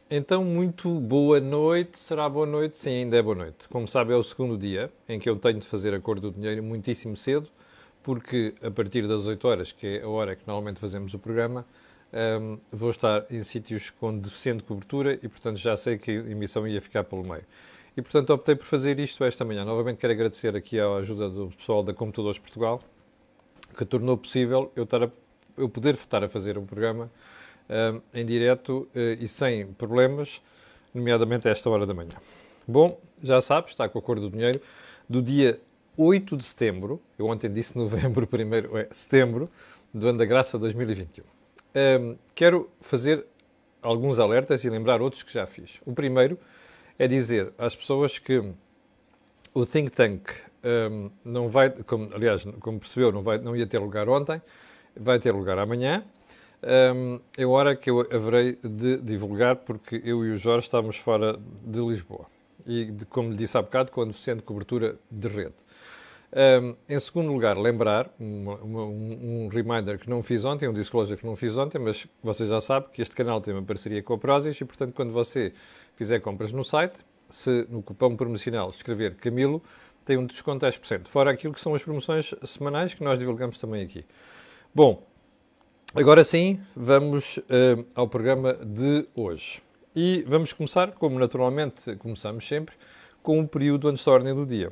Então, muito boa noite. Será boa noite? Sim, ainda é boa noite. Como sabe, é o segundo dia em que eu tenho de fazer a cor do dinheiro muitíssimo cedo, porque a partir das 8 horas, que é a hora que normalmente fazemos o programa, vou estar em sítios com deficiente cobertura e, portanto, já sei que a emissão ia ficar pelo meio. E, portanto, optei por fazer isto esta manhã. Novamente quero agradecer aqui a ajuda do pessoal da Computadores Portugal, que tornou possível eu poder estar a fazer um programa em direto e sem problemas, nomeadamente a esta hora da manhã. Bom, já sabes, está com a cor do dinheiro, do dia 8 de setembro, eu ontem disse novembro, primeiro é setembro, do ano da graça 2021. Quero fazer alguns alertas e lembrar outros que já fiz. O primeiro é dizer às pessoas que o think tank não vai, aliás, como percebeu, não ia ter lugar ontem, vai ter lugar amanhã. É hora que eu haverei de divulgar, porque eu e o Jorge estamos fora de Lisboa. E, como lhe disse há bocado, com a deficiente cobertura de rede. Em segundo lugar, lembrar, um reminder que não fiz ontem, um disclosure que não fiz ontem, mas você já sabe que este canal tem uma parceria com a Prozis e, portanto, quando você fizer compras no site, se no cupom promocional escrever Camilo, tem um desconto de 10%. Fora aquilo que são as promoções semanais que nós divulgamos também aqui. Bom, agora sim, vamos ao programa de hoje. E vamos começar, como naturalmente começamos sempre, com o período antes da ordem do dia.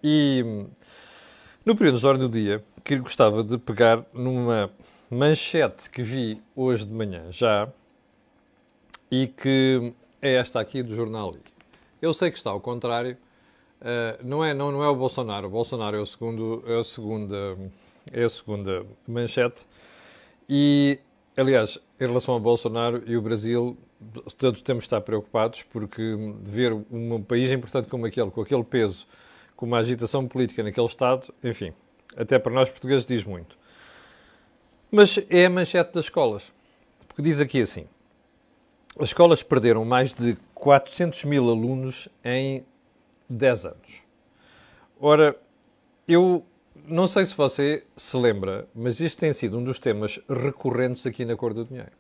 E no período antes da ordem do dia, que gostava de pegar numa manchete que vi hoje de manhã já, e que é esta aqui do jornal I. Eu sei que está ao contrário, não é o Bolsonaro é a segunda manchete. E, aliás, em relação ao Bolsonaro e o Brasil, todos temos de estar preocupados, porque ver um país importante como aquele, com aquele peso, com uma agitação política naquele Estado, enfim, até para nós portugueses diz muito. Mas é a manchete das escolas, porque diz aqui assim: as escolas perderam mais de 400 mil alunos em 10 anos. Ora, eu não sei se você se lembra, mas isto tem sido um dos temas recorrentes aqui na Cor do Dinheiro.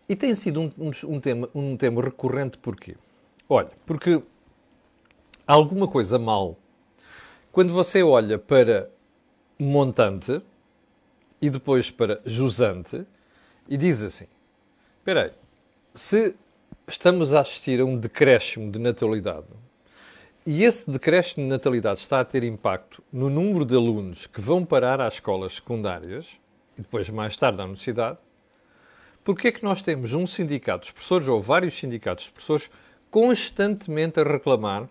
E tem sido um tema recorrente porquê? Olha, porque há alguma coisa mal quando você olha para montante e depois para jusante e diz assim: espera aí, se estamos a assistir a um decréscimo de natalidade e esse decréscimo de natalidade está a ter impacto no número de alunos que vão parar às escolas secundárias e depois mais tarde à universidade, porque é que nós temos um sindicato de professores ou vários sindicatos de professores constantemente a reclamar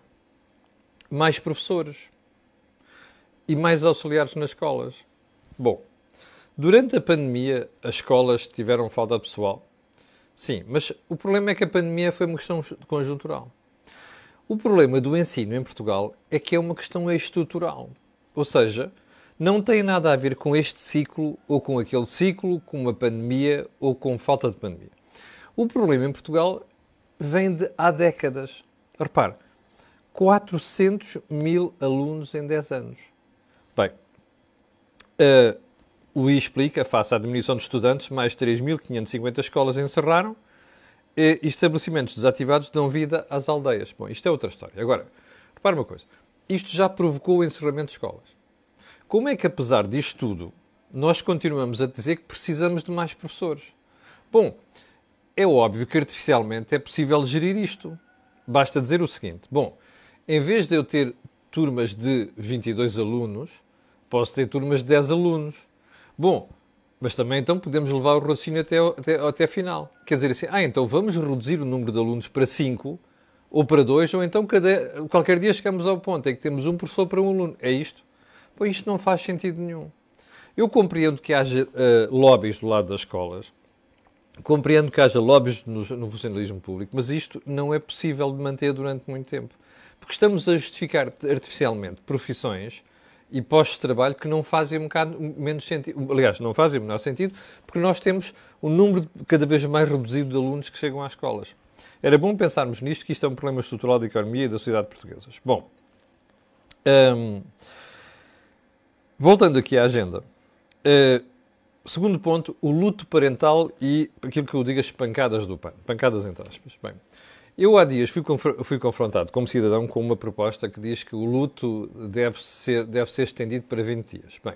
mais professores e mais auxiliares nas escolas? Bom, durante a pandemia as escolas tiveram falta de pessoal. Sim, mas o problema é que a pandemia foi uma questão conjuntural. O problema do ensino em Portugal é que é uma questão estrutural. Ou seja, não tem nada a ver com este ciclo ou com aquele ciclo, com uma pandemia ou com falta de pandemia. O problema em Portugal vem de há décadas. Repare, 400 mil alunos em 10 anos. Bem, o I explica, face à diminuição de estudantes, mais 3.550 escolas encerraram e estabelecimentos desativados dão vida às aldeias. Bom, isto é outra história. Agora, repare uma coisa. Isto já provocou o encerramento de escolas. Como é que, apesar disto tudo, nós continuamos a dizer que precisamos de mais professores? Bom, é óbvio que artificialmente é possível gerir isto. Basta dizer o seguinte: bom, em vez de eu ter turmas de 22 alunos, posso ter turmas de 10 alunos. Bom, mas também então podemos levar o raciocínio até a final. Quer dizer assim, então vamos reduzir o número de alunos para 5 ou para 2, ou então qualquer dia chegamos ao ponto em que temos um professor para um aluno. É isto? Pois isto não faz sentido nenhum. Eu compreendo que haja lobbies do lado das escolas, compreendo que haja lobbies no funcionalismo público, mas isto não é possível de manter durante muito tempo. Porque estamos a justificar artificialmente profissões e postos de trabalho que não fazem um bocado menos sentido. Aliás, não fazem o menor sentido, porque nós temos um número cada vez mais reduzido de alunos que chegam às escolas. Era bom pensarmos nisto, que isto é um problema estrutural da economia e da sociedade portuguesas. Bom, voltando aqui à agenda. Segundo ponto, o luto parental e aquilo que eu digo as pancadas do PAN. Pancadas entre aspas. Bem, eu há dias fui confrontado como cidadão com uma proposta que diz que o luto deve ser estendido para 20 dias. Bem,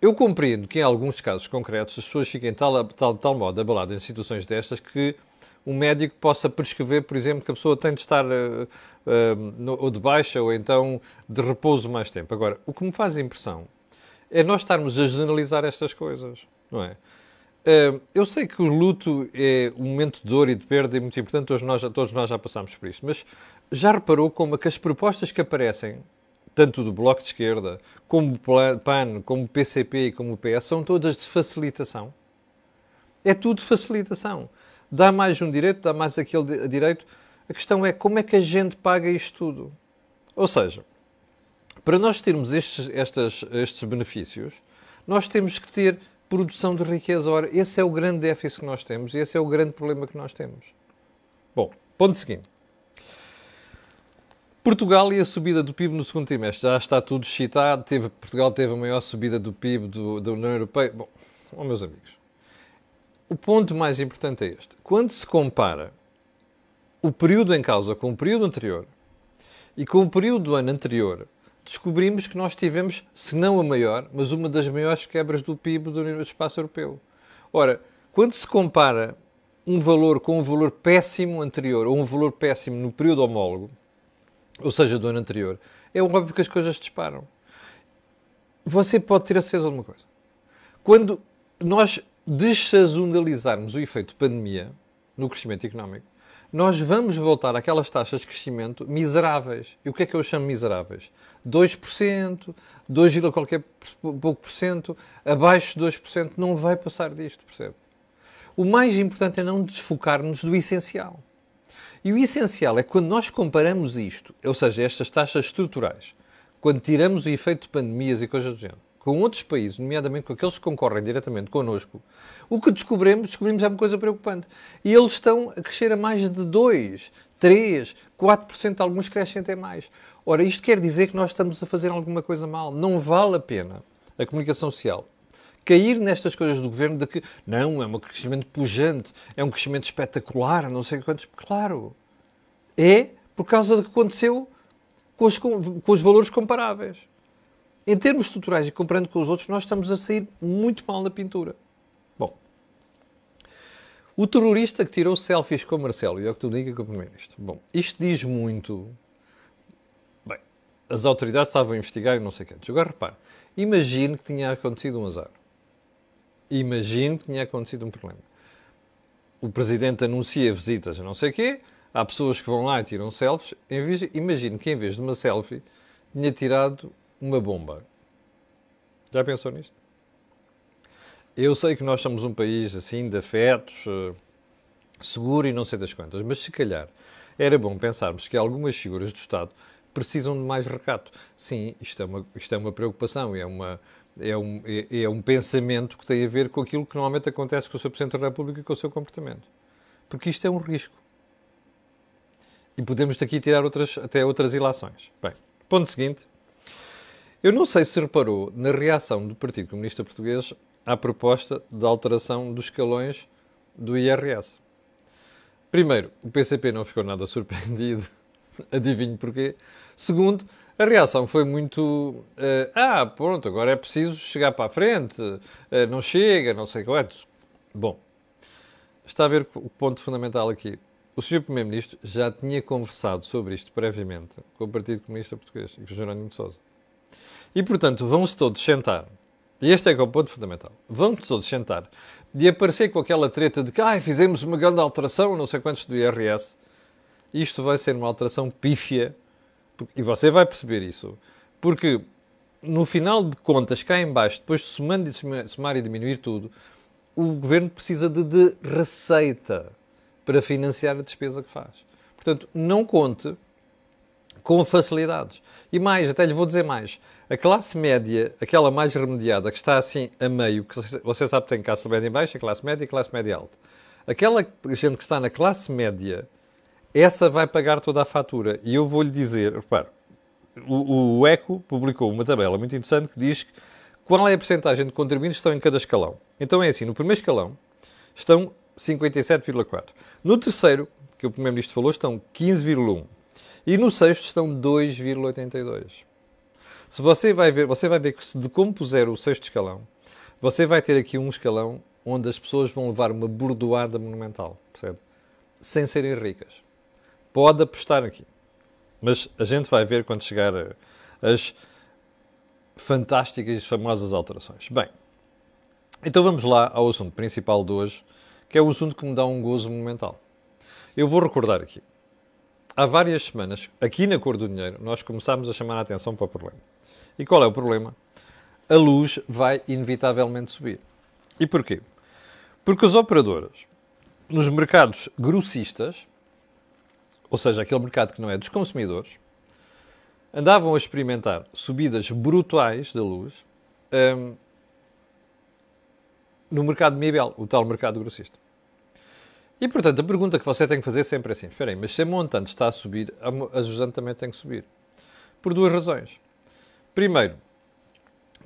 eu compreendo que em alguns casos concretos as pessoas fiquem de tal modo abaladas em situações destas que um médico possa prescrever, por exemplo, que a pessoa tem de estar ou de baixa ou então de repouso mais tempo. Agora, o que me faz impressão é nós estarmos a generalizar estas coisas, não é? Eu sei que o luto é um momento de dor e de perda e muito importante, todos nós já passámos por isto, mas já reparou como é que as propostas que aparecem, tanto do Bloco de Esquerda, como o PAN, como o PCP e como o PS, são todas de facilitação? É tudo facilitação. Dá mais um direito, dá mais aquele direito. A questão é como é que a gente paga isto tudo? Ou seja, para nós termos estes benefícios, nós temos que ter produção de riqueza. Ora, esse é o grande déficit que nós temos e esse é o grande problema que nós temos. Bom, ponto seguinte. Portugal e a subida do PIB no segundo trimestre. Já está tudo citado. Portugal teve a maior subida do PIB da União Europeia. Bom, meus amigos, o ponto mais importante é este. Quando se compara o período em causa com o período anterior e com o período do ano anterior, descobrimos que nós tivemos, se não a maior, mas uma das maiores quebras do PIB do espaço europeu. Ora, quando se compara um valor com um valor péssimo anterior ou um valor péssimo no período homólogo, ou seja, do ano anterior, é óbvio que as coisas disparam. Você pode ter a certeza de uma coisa. Quando nós dessazonalizarmos o efeito de pandemia no crescimento económico, nós vamos voltar àquelas taxas de crescimento miseráveis. E o que é que eu chamo miseráveis? 2%, 2, qualquer pouco por cento, abaixo de 2%, não vai passar disto, percebe? O mais importante é não desfocar-nos do essencial. E o essencial é que quando nós comparamos isto, ou seja, estas taxas estruturais, quando tiramos o efeito de pandemias e coisas do género, com outros países, nomeadamente com aqueles que concorrem diretamente connosco, o que descobrimos é uma coisa preocupante. E eles estão a crescer a mais de 2, 3, 4%, alguns crescem até mais. Ora, isto quer dizer que nós estamos a fazer alguma coisa mal. Não vale a pena a comunicação social cair nestas coisas do governo de que não, é um crescimento pujante, é um crescimento espetacular, não sei quantos. Claro, é por causa do que aconteceu com os valores comparáveis. Em termos estruturais e comparando com os outros, nós estamos a sair muito mal na pintura. Bom, o terrorista que tirou selfies com Marcelo, e é o que tu diga com o Primeiro-Ministro. Bom, isto diz muito. Bem, as autoridades estavam a investigar e não sei o que. Agora repare, imagine que tinha acontecido um azar. Imagine que tinha acontecido um problema. O Presidente anuncia visitas a não sei o quê, há pessoas que vão lá e tiram selfies. Imagine que em vez de uma selfie, tinha tirado uma bomba. Já pensou nisto? Eu sei que nós somos um país assim de afetos, seguro e não sei das quantas, mas se calhar era bom pensarmos que algumas figuras do Estado precisam de mais recato. Sim, isto é uma preocupação, é um pensamento que tem a ver com aquilo que normalmente acontece com o Sr. Presidente da República e com o seu comportamento. Porque isto é um risco. E podemos daqui tirar até outras ilações. Bem, ponto seguinte. Eu não sei se reparou na reação do Partido Comunista Português à proposta de alteração dos escalões do IRS. Primeiro, o PCP não ficou nada surpreendido. Adivinho porquê. Segundo, a reação foi muito... pronto, agora é preciso chegar para a frente. Não chega, não sei quantos. Bom, está a ver o ponto fundamental aqui. O Sr. Primeiro-Ministro já tinha conversado sobre isto previamente com o Partido Comunista Português e com o Jerónimo de Sousa. E, portanto, vão-se todos sentar. E este é que é o ponto fundamental. Vão-se todos sentar e aparecer com aquela treta de que fizemos uma grande alteração, não sei quantos do IRS. Isto vai ser uma alteração pífia. E você vai perceber isso. Porque, no final de contas, cá em baixo, depois de somar e diminuir tudo, o Governo precisa de receita para financiar a despesa que faz. Portanto, não conte com facilidades. E mais, até lhe vou dizer mais. A classe média, aquela mais remediada, que está assim a meio, que você sabe que tem classe média em baixo, classe média e classe média alta. Aquela gente que está na classe média, essa vai pagar toda a fatura. E eu vou-lhe dizer, repare, o ECO publicou uma tabela muito interessante que diz que qual é a percentagem de contribuintes que estão em cada escalão? Então é assim, no primeiro escalão estão 57,4. No terceiro, que o Primeiro-Ministro falou, estão 15,1. E no sexto estão 2,82. Se você vai ver que se decompuser o sexto escalão, você vai ter aqui um escalão onde as pessoas vão levar uma bordoada monumental, percebe? Sem serem ricas. Pode apostar aqui. Mas a gente vai ver quando chegar as fantásticas e famosas alterações. Bem, então vamos lá ao assunto principal de hoje, que é o assunto que me dá um gozo monumental. Eu vou recordar aqui. Há várias semanas, aqui na Cor do Dinheiro, nós começámos a chamar a atenção para o problema. E qual é o problema? A luz vai inevitavelmente subir. E porquê? Porque as operadoras, nos mercados grossistas, ou seja, aquele mercado que não é dos consumidores, andavam a experimentar subidas brutais da luz no mercado MIBEL, o tal mercado grossista. E, portanto, a pergunta que você tem que fazer sempre é assim: espera aí, mas se a montante está a subir, a jusante também tem que subir. Por duas razões. Primeiro,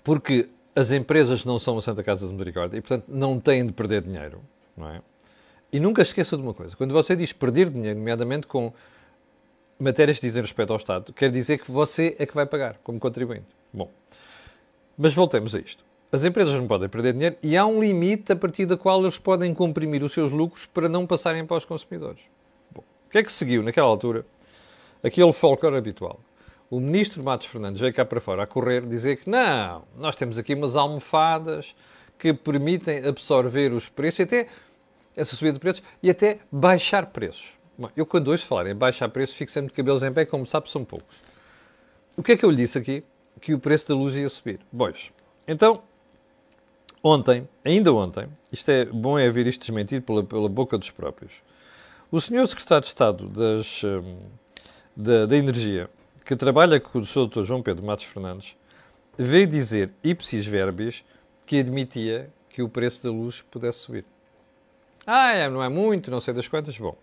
porque as empresas não são a Santa Casa de Misericórdia e, portanto, não têm de perder dinheiro, não é? E nunca esqueça de uma coisa. Quando você diz perder dinheiro, nomeadamente com matérias que dizem respeito ao Estado, quer dizer que você é que vai pagar, como contribuinte. Bom, mas voltemos a isto. As empresas não podem perder dinheiro e há um limite a partir do qual eles podem comprimir os seus lucros para não passarem para os consumidores. Bom, o que é que seguiu naquela altura? Aquele folclore habitual. O ministro Matos Fernandes veio cá para fora a correr dizer que não, nós temos aqui umas almofadas que permitem absorver os preços e até essa subida de preços e até baixar preços. Bom, eu quando ouço falar em baixar preços fico sempre de cabelos em pé, como sabe, são poucos. O que é que eu lhe disse aqui? Que o preço da luz ia subir. Pois, então, ainda ontem, isto é bom é ver isto desmentido pela boca dos próprios, o senhor secretário de Estado da Energia, que trabalha com o Sr. Dr. João Pedro Matos Fernandes, veio dizer, ipsis verbis, que admitia que o preço da luz pudesse subir. Não é muito, não sei das quantas. Bom,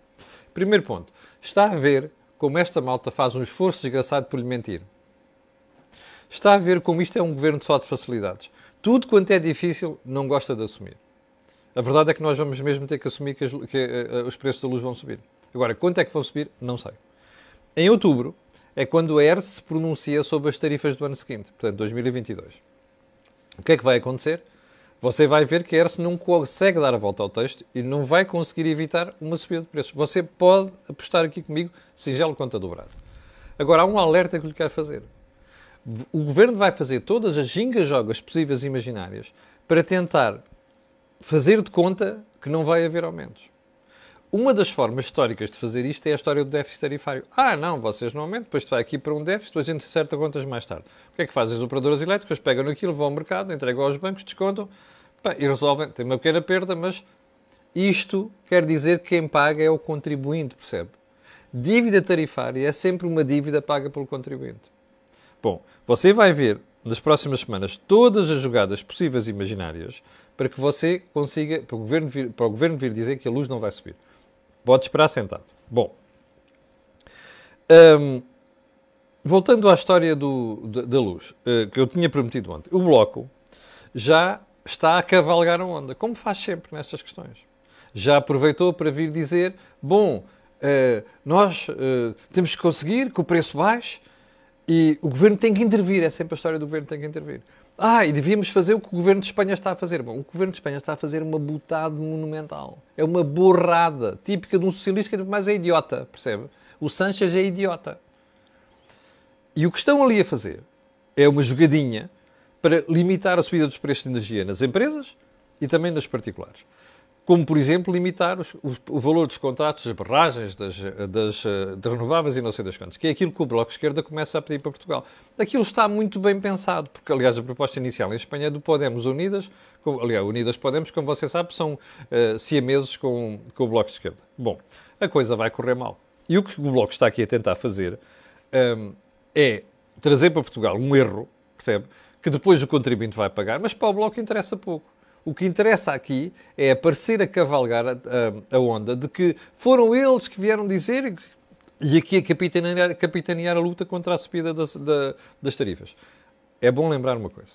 primeiro ponto. Está a ver como esta malta faz um esforço desgraçado por lhe mentir. Está a ver como isto é um governo só de facilidades. Tudo quanto é difícil, não gosta de assumir. A verdade é que nós vamos mesmo ter que assumir que os preços da luz vão subir. Agora, quanto é que vão subir? Não sei. Em outubro é quando a ERSE se pronuncia sobre as tarifas do ano seguinte, portanto, 2022. O que é que vai acontecer? Você vai ver que a ERSE não consegue dar a volta ao texto e não vai conseguir evitar uma subida de preços. Você pode apostar aqui comigo, singelo conta dobrada. Agora, há um alerta que lhe quero fazer. O Governo vai fazer todas as gingas-jogas possíveis e imaginárias para tentar fazer de conta que não vai haver aumentos. Uma das formas históricas de fazer isto é a história do déficit tarifário. Não, vocês não aumentam, depois vai aqui para um déficit, depois a gente acerta contas mais tarde. O que é que fazem as operadoras elétricas? Pegam naquilo, vão ao mercado, entregam aos bancos, descontam e resolvem. Tem uma pequena perda, mas isto quer dizer que quem paga é o contribuinte, percebe? Dívida tarifária é sempre uma dívida paga pelo contribuinte. Bom, você vai ver nas próximas semanas todas as jogadas possíveis e imaginárias para que você consiga, para o Governo vir dizer que a luz não vai subir. Pode esperar sentado. Bom, voltando à história da luz, que eu tinha prometido ontem, o Bloco já está a cavalgar a onda, como faz sempre nestas questões. Já aproveitou para vir dizer, nós temos que conseguir que o preço baixe e o Governo tem que intervir. É sempre a história do Governo tem que intervir. E devíamos fazer o que o Governo de Espanha está a fazer. Bom, o Governo de Espanha está a fazer uma botada monumental. É uma borrada típica de um socialista que mais é idiota, percebe? O Sánchez é idiota. E o que estão ali a fazer é uma jogadinha para limitar a subida dos preços de energia nas empresas e também nas particulares. Como, por exemplo, limitar o valor dos contratos, das barragens, das renováveis e não sei das quantas, que é aquilo que o Bloco de Esquerda começa a pedir para Portugal. Aquilo está muito bem pensado, porque, aliás, a proposta inicial em Espanha é do Podemos Unidas, Unidas Podemos, como você sabe, são siameses com o Bloco de Esquerda. Bom, a coisa vai correr mal. E o que o Bloco está aqui a tentar fazer é trazer para Portugal um erro, percebe? Que depois o contribuinte vai pagar, mas para o Bloco interessa pouco. O que interessa aqui é aparecer a cavalgar a onda de que foram eles que vieram dizer e aqui a capitanear a luta contra a subida das tarifas. É bom lembrar uma coisa.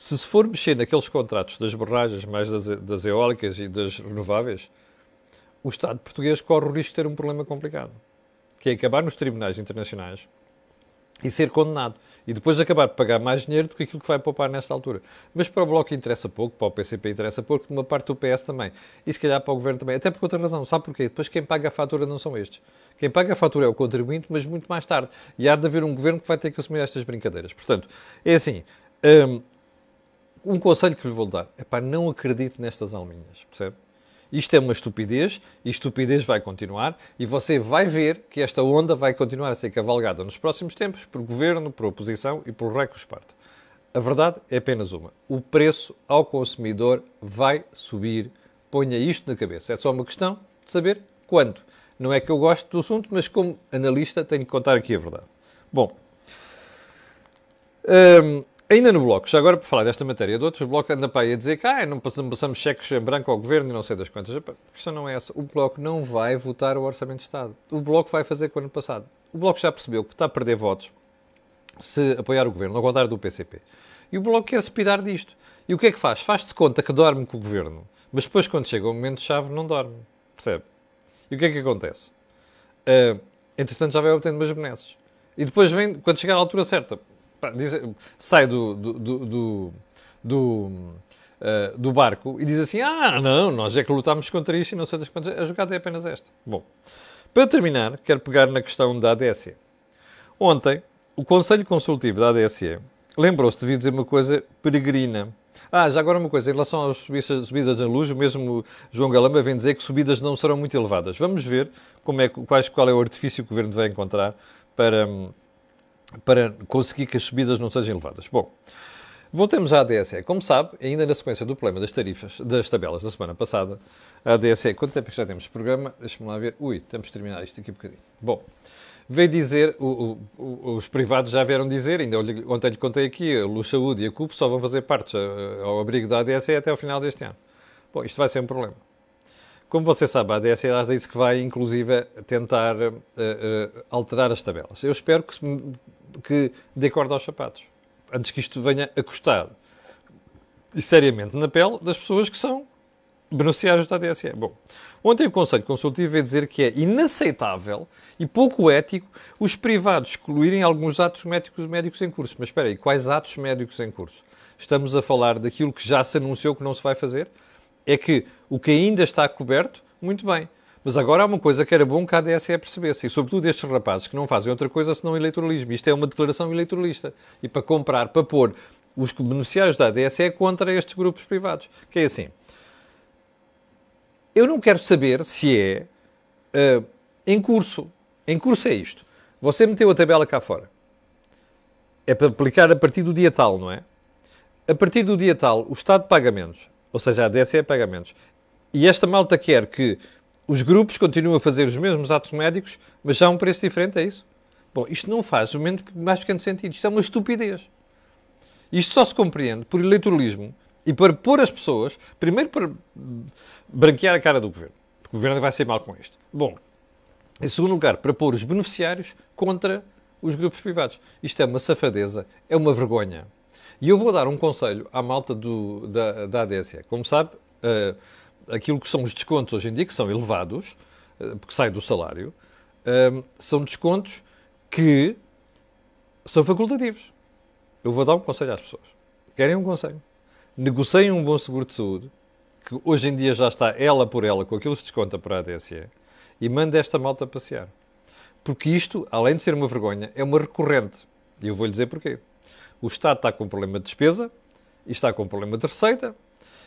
Se for mexer naqueles contratos das barragens, mais das eólicas e das renováveis, o Estado português corre o risco de ter um problema complicado, que é acabar nos tribunais internacionais e ser condenado. E depois acabar por pagar mais dinheiro do que aquilo que vai poupar nesta altura. Mas para o Bloco interessa pouco, para o PCP interessa pouco, de uma parte do PS também. E se calhar para o Governo também. Até por outra razão. Sabe porquê? Depois quem paga a fatura não são estes. Quem paga a fatura é o contribuinte, mas muito mais tarde. E há de haver um Governo que vai ter que assumir estas brincadeiras. Portanto, é assim. Um conselho que lhe vou dar. É para não acredite nestas alminhas. Percebe? Isto é uma estupidez, e estupidez vai continuar, e você vai ver que esta onda vai continuar a ser cavalgada nos próximos tempos por governo, por oposição e por recos parte. A verdade é apenas uma. O preço ao consumidor vai subir. Ponha isto na cabeça. É só uma questão de saber quando. Não é que eu gosto do assunto, mas como analista tenho que contar aqui a verdade. Bom, ainda no Bloco, já agora por falar desta matéria de outros, o Bloco anda para aí a dizer que não passamos cheques em branco ao Governo e não sei das quantas. A questão não é essa. O Bloco não vai votar o Orçamento de Estado. O Bloco vai fazer com o ano passado. O Bloco já percebeu que está a perder votos se apoiar o Governo, ao contrário do PCP. E o Bloco quer se pirar disto. E o que é que faz? Faz-te conta que dorme com o Governo, mas depois quando chega o momento-chave não dorme. Percebe? E o que é que acontece? Entretanto já vai obtendo umas benesses. E depois vem, quando chegar à altura certa, sai do barco e diz assim, não, nós é que lutámos contra isto e não sei das quantas. A jogada é apenas esta. Bom, para terminar, quero pegar na questão da ADSE. Ontem, o Conselho Consultivo da ADSE lembrou-se de vir dizer uma coisa peregrina. Já agora uma coisa, em relação às subidas da luz, o mesmo João Galamba vem dizer que subidas não serão muito elevadas. Vamos ver qual é o artifício que o Governo vai encontrar para conseguir que as subidas não sejam elevadas. Bom, voltemos à ADSE. Como sabe, ainda na sequência do problema das tabelas da semana passada, a ADSE, quanto tempo é que já temos de programa? Deixa-me lá ver. Temos de terminar isto aqui um bocadinho. Bom, veio dizer, os privados já vieram dizer, ainda ontem lhe contei aqui, a Luz Saúde e a CUP só vão fazer partes ao abrigo da ADSE até ao final deste ano. Bom, isto vai ser um problema. Como você sabe, a ADSE já disse que vai, inclusive, tentar alterar as tabelas. Eu espero que dê corda aos sapatos, antes que isto venha a custar, e seriamente, na pele das pessoas que são beneficiários da ADSE. Bom, ontem o Conselho Consultivo veio dizer que é inaceitável e pouco ético os privados excluírem alguns atos médicos em curso. Mas espera aí, quais atos médicos em curso? Estamos a falar daquilo que já se anunciou que não se vai fazer? É que o que ainda está coberto, muito bem. Mas agora há uma coisa que era bom que a ADSE percebesse, e sobretudo estes rapazes que não fazem outra coisa senão eleitoralismo. Isto é uma declaração eleitoralista. E para pôr os beneficiários da ADSE contra estes grupos privados. Que é assim. Eu não quero saber se é em curso. Em curso é isto. Você meteu a tabela cá fora. É para aplicar a partir do dia tal, não é? A partir do dia tal, o Estado paga menos. Ou seja, a ADSE paga menos. E esta malta quer que os grupos continuem a fazer os mesmos atos médicos, mas já a um preço diferente, é isso? Bom, isto não faz o mais pequeno sentido. Isto é uma estupidez. Isto só se compreende por eleitoralismo e para pôr as pessoas, primeiro para branquear a cara do Governo. Porque o Governo vai ser mal com isto. Bom, em segundo lugar, para pôr os beneficiários contra os grupos privados. Isto é uma safadeza, é uma vergonha. E eu vou dar um conselho à malta da ADSE. Como sabe, aquilo que são os descontos hoje em dia, que são elevados, porque sai do salário, são descontos que são facultativos. Eu vou dar um conselho às pessoas. Querem um conselho? Negociem um bom seguro de saúde, que hoje em dia já está ela por ela, com aquilo que se desconta para a ADSE, e mande esta malta passear. Porque isto, além de ser uma vergonha, é uma recorrente. E eu vou-lhe dizer porquê. O Estado está com um problema de despesa, e está com um problema de receita,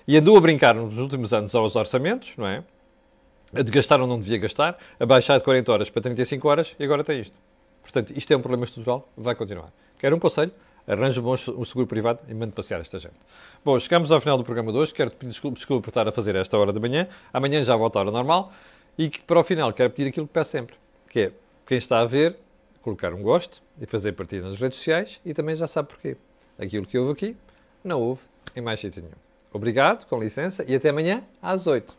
e andou a brincar nos últimos anos aos orçamentos, não é? A de gastar onde não devia gastar, a baixar de 40 horas para 35 horas, e agora tem isto. Portanto, isto é um problema estrutural, vai continuar. Quero um conselho? Arranje um seguro privado e mande passear esta gente. Bom, chegamos ao final do programa de hoje. Quero pedir desculpa por estar a fazer esta hora da manhã. Amanhã já volta à hora normal. E que, para o final, quero pedir aquilo que peço sempre, que é, quem está a ver, colocar um gosto e fazer partida nas redes sociais, e também já sabe porquê. Aquilo que houve aqui, não houve em mais sítio nenhum. Obrigado, com licença, e até amanhã às 8.